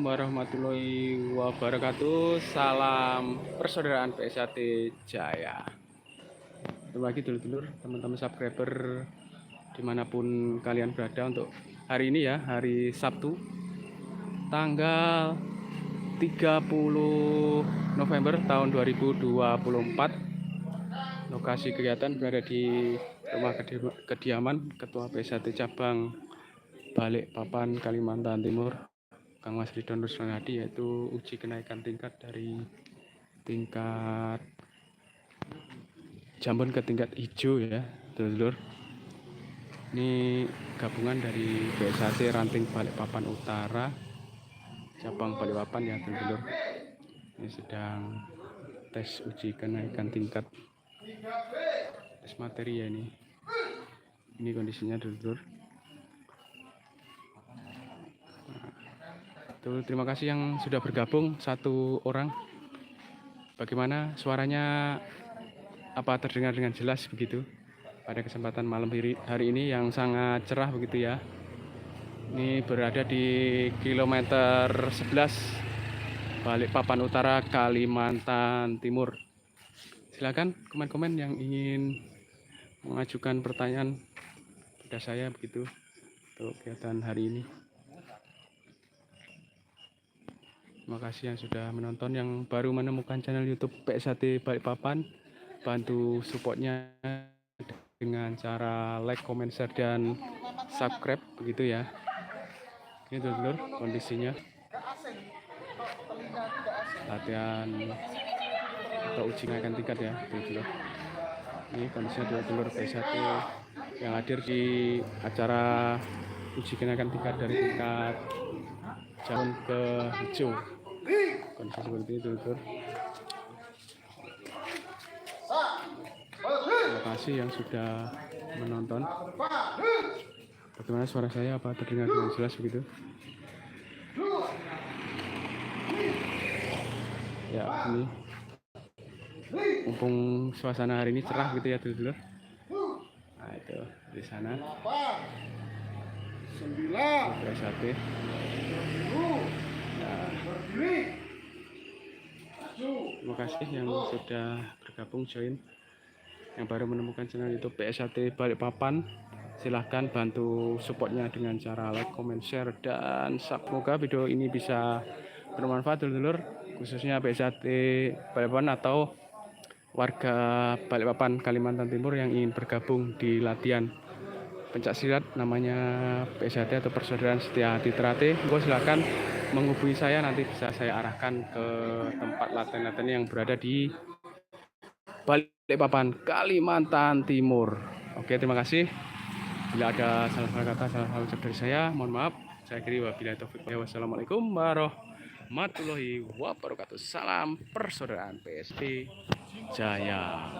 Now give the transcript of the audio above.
warahmatullahi wabarakatuh. Salam persaudaraan PSAT Jaya. Ketemu lagi dulur-dulur, teman-teman subscriber dimanapun kalian berada untuk hari ini ya, hari Sabtu tanggal 30 November tahun 2024. Lokasi kegiatan berada di rumah kediaman Ketua PSAT Cabang Balikpapan, Kalimantan Timur, Kang Mas Ridwan Ruslanadi, yaitu uji kenaikan tingkat dari tingkat jambon ke tingkat hijau ya, dulur. Ini gabungan dari BSAT Ranting Balikpapan Utara, cabang Balikpapan ya, dulur. Ini sedang tes uji kenaikan tingkat, tes materi ya ini. Ini kondisinya dulur. Terima kasih yang sudah bergabung, 1 orang. Bagaimana suaranya, apa terdengar dengan jelas begitu pada kesempatan malam hari ini yang sangat cerah begitu ya. Ini berada di kilometer 11 Balikpapan Utara, Kalimantan Timur. Silakan komen-komen yang ingin mengajukan pertanyaan pada saya begitu untuk kegiatan hari ini. Terima kasih yang sudah menonton, yang baru menemukan channel YouTube PSAT Balikpapan, bantu supportnya dengan cara like, comment, share, dan subscribe begitu ya. Ini dulur kondisinya latihan atau uji kenaikan tingkat ya dulur. Ini kondisinya dulur PSAT yang hadir di acara uji kenaikan tingkat dari tingkat jambon ke hijau. Kondisi seperti itu dulur. Terima kasih yang sudah menonton. Bagaimana suara saya, apa terdengar dengan jelas begitu? Ya, ini mumpung suasana hari ini cerah gitu ya dulur. Nah itu di sana. 9. PSAT. Nah, terima kasih yang sudah bergabung join, yang baru menemukan channel YouTube PSAT Balikpapan. Silahkan bantu supportnya dengan cara like, comment, share, dan semoga video ini bisa bermanfaat dulur, khususnya PSAT Balikpapan atau warga Balikpapan Kalimantan Timur yang ingin bergabung di latihan pencak silat namanya PSAT atau Persaudaraan Setia Hati Terate. Silahkan menghubungi saya, nanti bisa saya arahkan ke tempat latihan-latihan yang berada di Balikpapan Kalimantan Timur. Oke, terima kasih. Bila ada salah-salah kata, salah-salah ucap dari saya, mohon maaf. Saya akhiri, wabillahi taufiq. Wassalamualaikum warahmatullahi wabarakatuh. Salam persaudaraan PSAT Jaya.